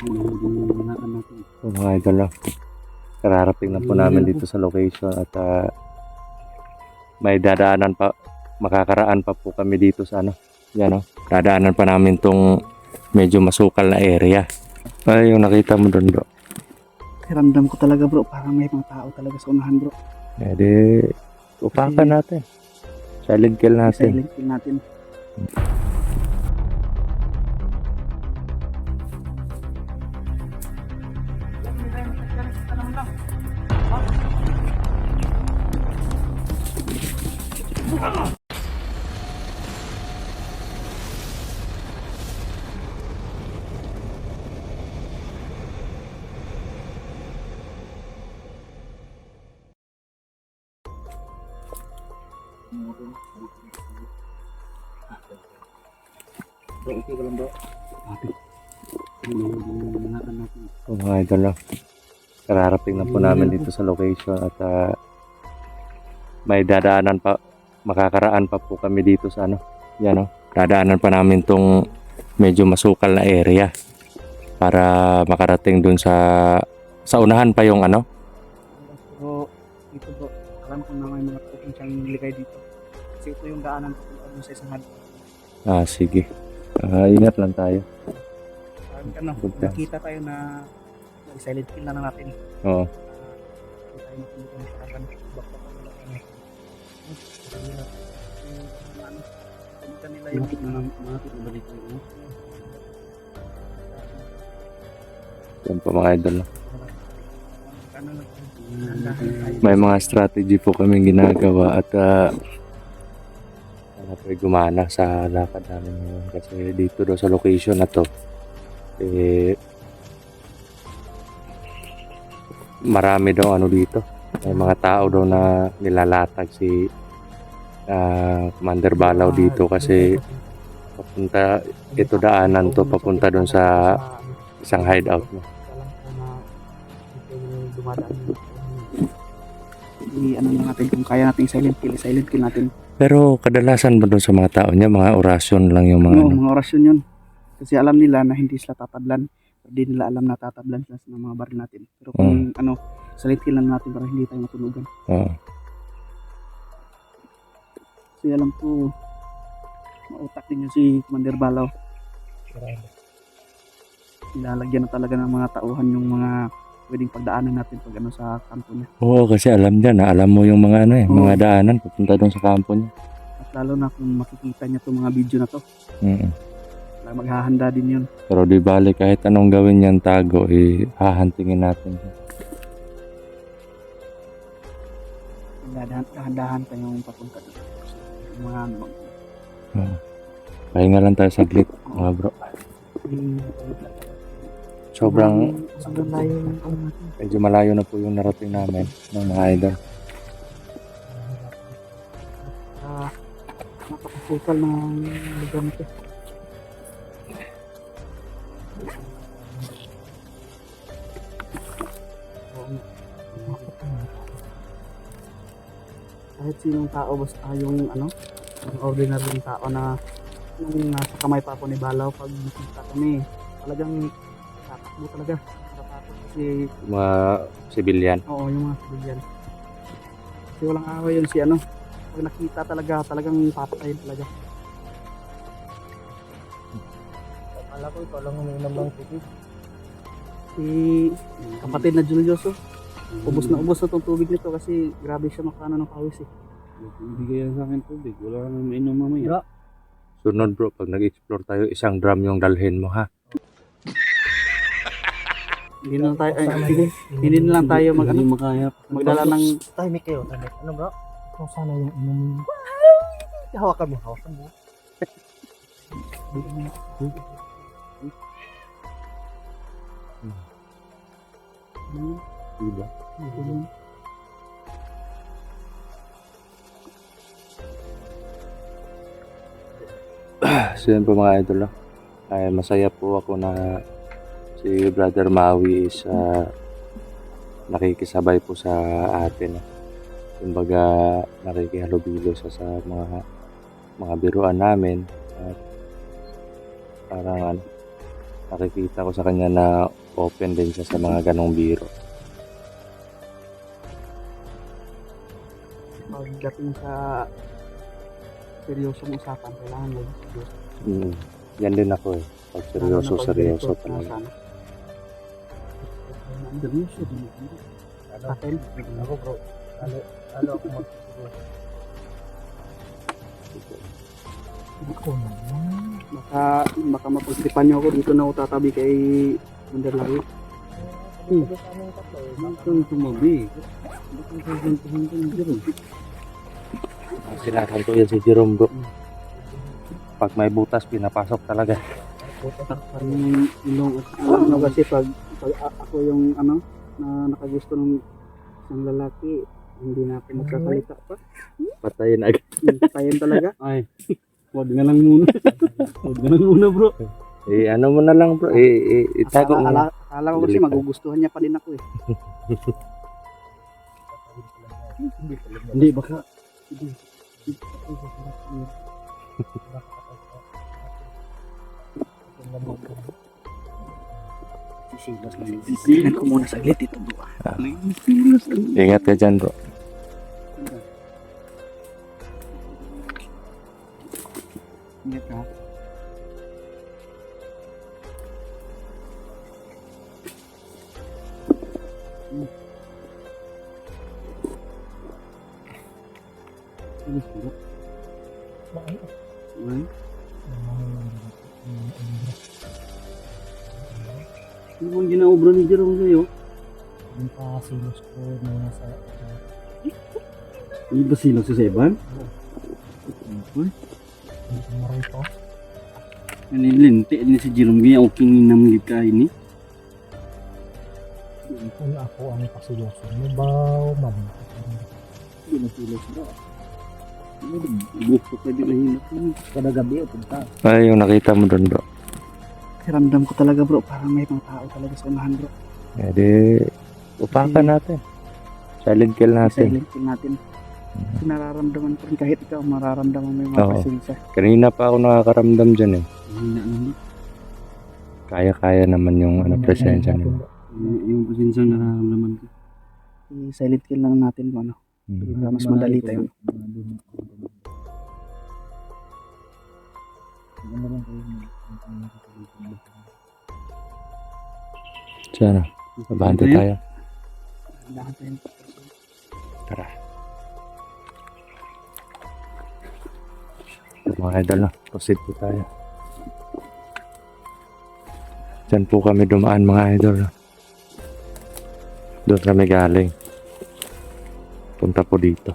So, mga idol, no? Kararating na po namin dito sa location at may dadaanan pa, makakaraan pa po kami dito sa ano, yan, no? Dadaanan pa namin tong medyo masukal na area. Ay, yung nakita mo doon, bro. Ramdam ko talaga, bro, parang may mga tao talaga sa unahan, bro. Eh di, upakan natin. Silent kill natin. Silent kill natin. Bro, okay ka lang, bro. So, mga idol, no? Kararating na po namin dito sa location at may dadaanan pa, makakaraan pa po kami dito sa ano, yan, no? Dadaanan pa namin tong medyo masukal na area para makarating dun sa unahan pa yung ano. Pero dito, bro, alam ko na may mga potential niligay dito. Kasi ito yung daanan papunta dun sa isang hardware. Sige. Ingat lang tayo. Ano, nakita tayo na silent kill na natin. Oo. Hindi tayo matulog ng karaban. Bakit ako nila kami. Pumunta nila yung mga pinabalik ko. Yan po mga idol, no? May mga strategy po kami ginagawa at sana po gumana sa lakad namin ngayon kasi dito daw sa location na to marami daw ano dito, may mga tao daw na nilalatag si Commander Balaw dito kasi papunta ito daanan to papunta doon sa isang hideout mo. Ano na natin kung kaya natin silent kill natin. Pero kadalasan ba doon sa mga tao niya mga orasyon lang yung mga ano? Mga orasyon yun. Kasi alam nila na hindi sila tatablan. Hindi nila alam na tatablan sila sa mga baril natin. Pero kung silent kill lang natin para hindi tayo matunugan. Kasi alam ko mautak din yun si Commander Balaw. Nilalagyan na talaga ng mga tauhan yung mga pwedeng pagdaanan natin pag sa kampo niya. Oo, kasi alam niya na alam mo yung mga mga daanan papunta doon sa kampo niya. At lalo na kung makikita niya itong mga video na to. Maghahanda din yun. Pero di bali kahit anong gawin niyan tago, hahantingin natin. Dahan-dahan tayong papunta doon. Mga pahinga lang tayo saglit, mga bro. Sobrang layo medyo malayo na po yung narating namin ng mga idol. Napakasukal na lugar nito. Kahit sinong tao basta yung yung ordinary tao na nung nasa kamay pa ako ni Balaw pag nakita kami talagang tatakbo talaga natatakot kasi Mga sibilyan. Oo, yung mga sibilyan kasi walang away yun si pag nakita talagang papatayin talaga. Akala ko ikaw lang uminom ng tubig. Si kapatid na Julius ubos na itong tubig nito kasi grabe siya makano ng pawis Bigay sa akin tubig, wala nang mainom mamaya. Sunod bro, pag nag-explore tayo, isang drum yung dalhin mo ha. Hindi na tayo, hindi na lang tayo magdala ng Tahimik kayo, tahimik. Ano bro? Kung sana yung inom mo. Hawakan mo. Diba? So yan po mga idol, ay masaya po ako na si Brother Maui is nakikisabay po sa atin. Kumbaga nakikihalubilo sa mga biruan namin at parang nakikita ko sa kanya na open din siya sa mga ganong biro. Pagdating sa seryosong usapan, kailangan mag-seryoso. Yan din ako eh. Pag seryoso, seryoso talaga. Seryoso din. Atin? Ako bro, ano ako magsiguro. Ako naman. Baka mapagtripan niyo ako dito na ako tatabi kay Mandarlawi. Bakang tumabi. Bakang tumabi. Sinakan ko yan si Jerome bro. Pag may butas, pinapasok talaga. Takpan yung ilong at ano kasi pag ako yung ano na nakagusto ng isang lalaki, hindi na ako magkakalita pa. Patayin agad. Tayan talaga. Ay, wag na lang muna. Wag na lang muna bro. Ano mo na lang bro. Itago mo. Akala ko kasi magugustuhan niya pa din ako eh. Hindi, baka. Sisilos na sisilan ko muna saglit ito bro. Sisilos. Ingat ka dyan bro. Ingat ka. Ano bang ginaobra ni Jerome sa'yo? Yung pasilos ko na sa... Hindi ba sila sa Seban? Hindi ko marito. Linti din si Jerome kaya okay ninamlit ka ini. Kung ako ang pasilos mo ba mabit? Hindi na sila sila. Gusto ka din nahinap mo. Kada gabi o punta. Ay, yung nakita mo doon bro. Kasi ramdam ko talaga bro, parang may mga tao talaga sa unahan bro. Edi, upakan natin. Silent kill natin. Silent kill natin. Kasi nararamdaman ko rin kahit ikaw mararamdaman mo yung mga Oo. presensya. Kanina pa ako nakakaramdam dyan eh. Hina naman. Kaya-kaya naman yung presensya niya. Yung presensya nararamdaman ko. Silent kill lang natin kung ano. Para mas madali tayo. Sana, abante tayo. Dahan tayo. Tara. Mga idol na, proceed po tayo. Diyan po kami dumaan mga idol. Doon kami galing. Punta po dito.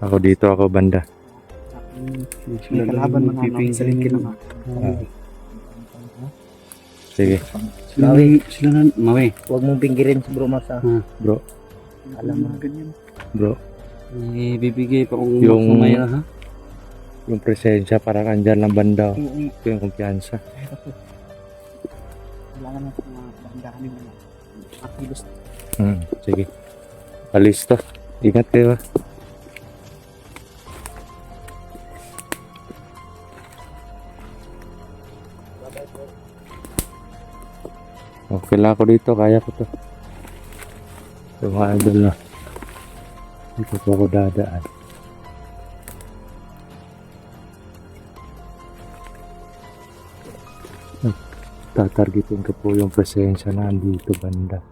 Ako dito, ako banda. May kalaban man namin sa lingkid naman. Sige, Sila na, Mawe. Huwag mong pinggirin si Bro Mas bro. Alam mo ganyan. Bro, Bibigay pa kung Yung- sumaya ha. yung presensya parang andyan lang banda. Ito yung kumpiyansa. Kailangan natin mga bandahan yung mga akilos. Sige. Alis to. Ingat kayo. Okay lang ako dito. Kaya ko to. Ito mga idol na. Dito po ako dadaan. Tatargetin ko po yung presensya na andito banda.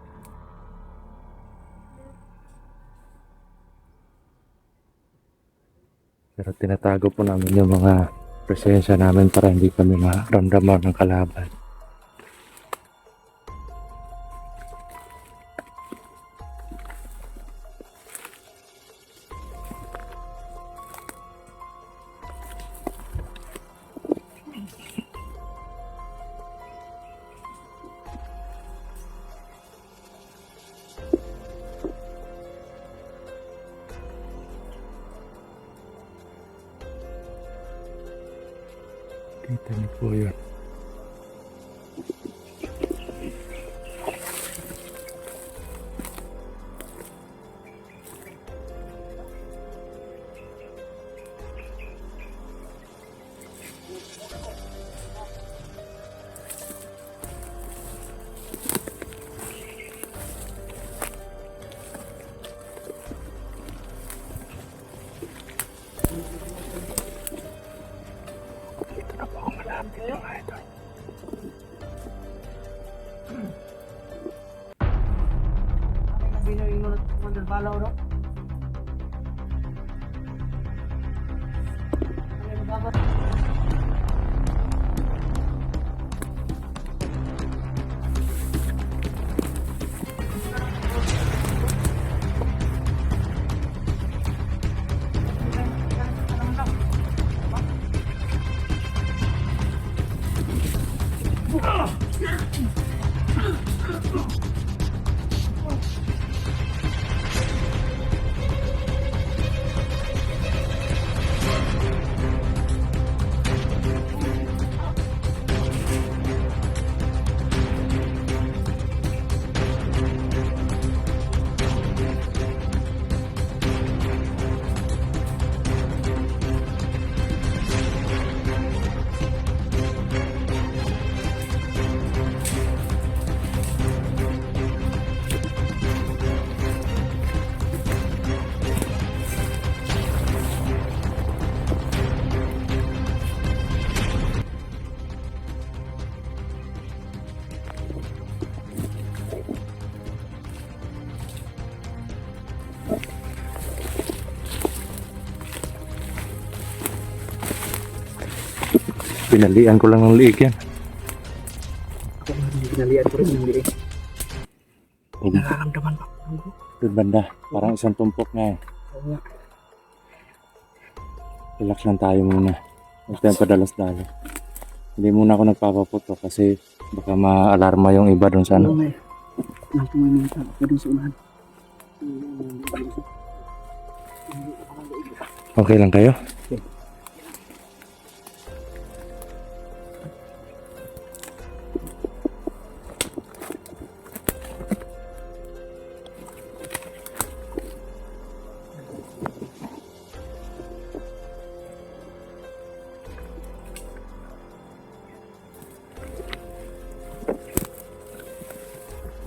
Pero tinatago po namin yung mga presensya namin para hindi kami maramdaman ng kalaban. Kita niyo po yun. yung mga Commander Balaw, no? Pinalian ko lang ng liig yan. Ako hindi kinalian ko rin ng liig. Huwag Nararamdaman pa ko bro. doon banda. Parang isang tumpok na eh. Oo nga. Relax lang tayo muna. Huwag tayong padalas-dalas. Hindi muna ako nagpapaputo kasi baka ma-alarma yung iba doon sa Oo ano. nga eh. Nagpumaminta ako dun sa unahan. Okay lang kayo?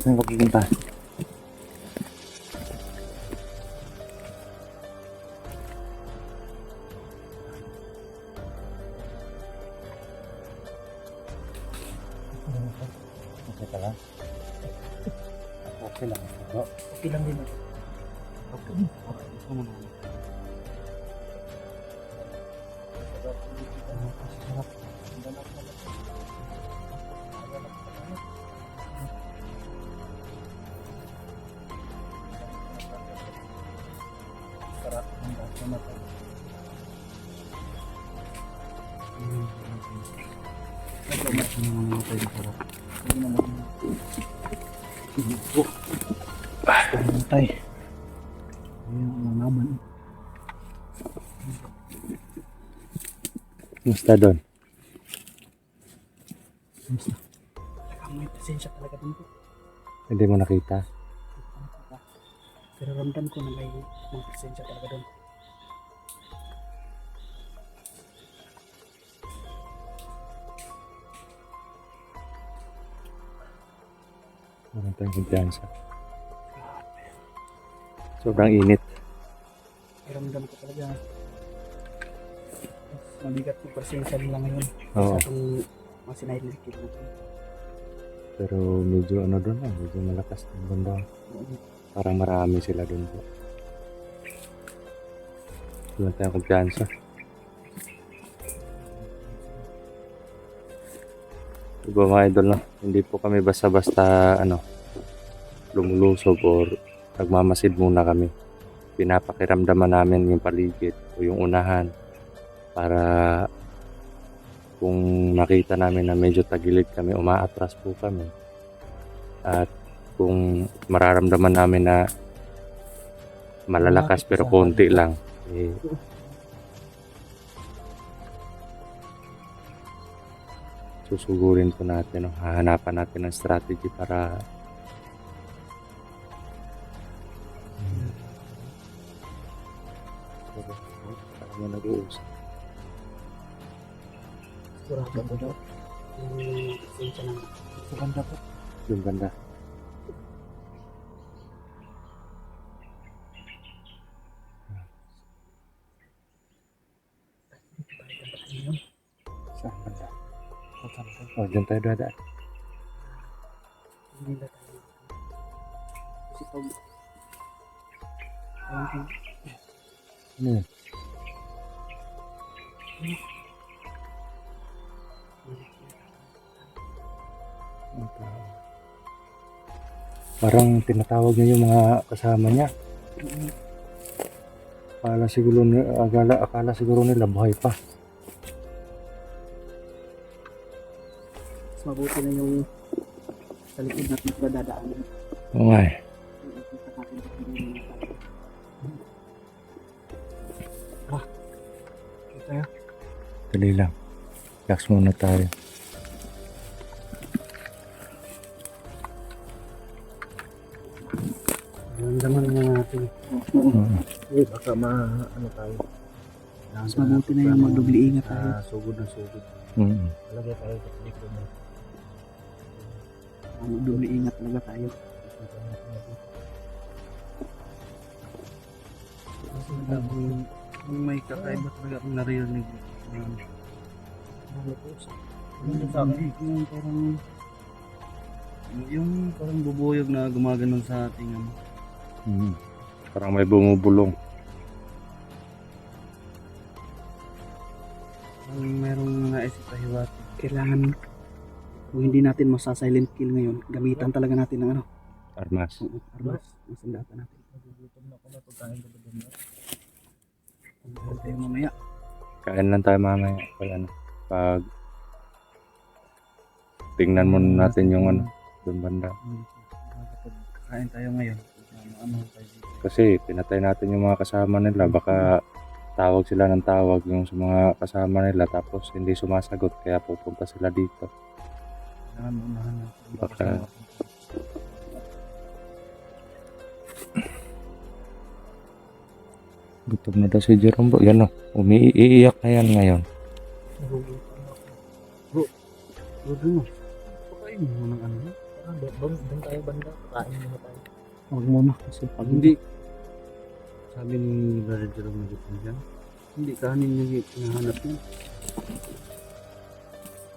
Saan ka pupunta? Okay ka lang? Okay lang. Bro. Okay lang din ako. Okay. Okay. Gusto mo naman. Sarap ng basa na tayo. Patay. Ayun ang laban. Musta doon? May presensya talaga dun po. Hindi mo nakita? Pero ramdam ko na may mga presensya talaga dun. Walang tayong kumpiyansa. Sobrang init. Ramdam ko talaga. Mabigat yung presensya nila ngayon. Oo. Sa itong mga sinahid na sikil natin. Pero medyo ano doon ah, medyo malakas yung banda. Parang marami sila doon po. Walang tayong kumpiyansa. Diba mga idol no? Hindi po kami basta-basta ano, lumulusob or nagmamasid muna kami. Pinapakiramdaman namin yung paligid o yung unahan para kung makita namin na medyo tagilid kami, umaatras po kami. At kung mararamdaman namin na malalakas pero konti lang, eh, susugurin po natin, no? Hahanapan natin ng strategy para mo nag-uusap. Sigurado ko daw. Yung presensya ng sa banda po. Yung banda. Saan banda? Oh, dyan tayo dadaan. Hindi na tayo. Kasi pag Ano yun? Parang tinatawag niya yung mga kasama niya. Akala siguro nila buhay pa. Mas mabuti na yung sa likod natin sila dadaanan. Oo nga eh. Ikita natin kung hindi na tayo. Ah, tayo. Dali lang. Relax muna tayo. Naramdaman naman natin. Baka ano tayo. Mas mabuti na yung magdubli ingat tayo. Sugod na sugod. Mm. Lagay tayo sa likod na. Magdubli ingat talaga tayo. Kung may kakaiba talaga akong naririnig. Yung parang bubuyog na gumaganon sa ating ano. Mm. Parang may bumubulong. Parang merong naisip sa hiwati. Kailangan, kung hindi natin masasilent kill ngayon, gamitan talaga natin ng ano, Armas. armas, ang sandata natin. Nagugutom na ako na pagkain ko doon. Huwag tayo mamaya. Kain lang tayo mamaya. Pag tingnan muna natin yung ano, doon banda. Kain tayo ngayon. Ano tayo dito. Kasi pinatay natin yung mga kasama nila. Baka tawag sila ng tawag yung sa mga kasama nila tapos hindi sumasagot kaya pupunta sila dito. Kailangan unahan natin. Baka- Gutom na daw si Jerome bro. Yan o. Umiiyak na yan ngayon. Bro, mo. Pakain mo ng ano. Doon tayo banda. Pakain muna tayo. Huwag muna kasi pag Hindi. Sabi ni Brother Jerome na gutom dyan. Hindi kanin yung hinahanap niya.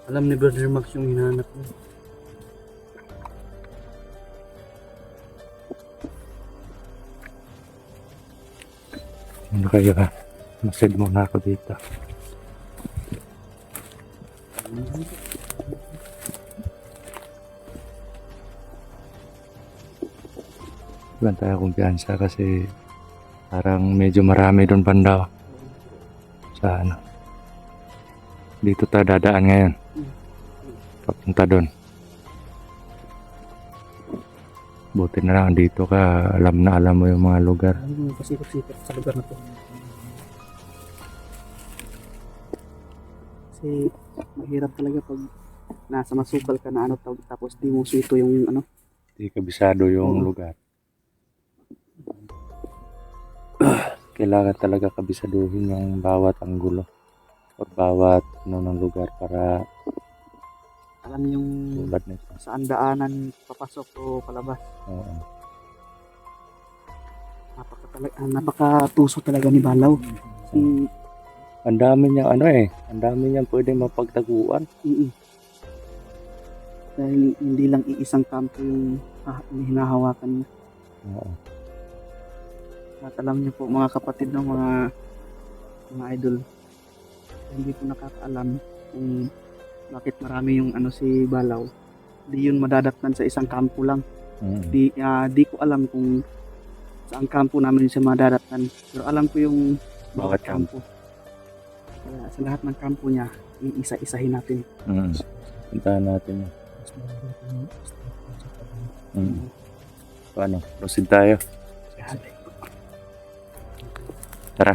Alam ni Brother Max yung hinahanap niya. Ano kayo ha? Masid muna ako dito. Iban tayo kumpiyansa kasi parang medyo marami doon banda sa ano. Dito tayo dadaan ngayon. Papunta doon. Buti na lang dito ka, alam na alam mo yung mga lugar. Alam mo, pasikot-sikot sa lugar na to. Kasi mahirap talaga pag nasa masukal ka na ano tapos di mo sito yung ano. Hindi kabisado yung Oo. lugar. Kailangan talaga kabisaduhin yung bawat anggulo o bawat ano ng lugar para Alam yung tulad nito. saan daanan papasok o palabas. Oo. Napakatuso talaga ni Balaw. Ang dami niyang ano eh. Ang dami niyang pwedeng mapagtaguan. Dahil hindi lang iisang kampo yung hinahawakan niya. Oo. At alam niyo po mga kapatid ng mga idol, hindi po nakakaalam kung bakit marami yung ano si Balaw. Di yun madadatnan sa isang kampo lang. Di ko alam kung saan kampo namin siya madadatnan. Pero alam ko yung Bawat kampo. Kaya sa lahat ng kampo niya, iisa-isahin natin. Puntahan natin yun. Paano? Proceed tayo. Tara.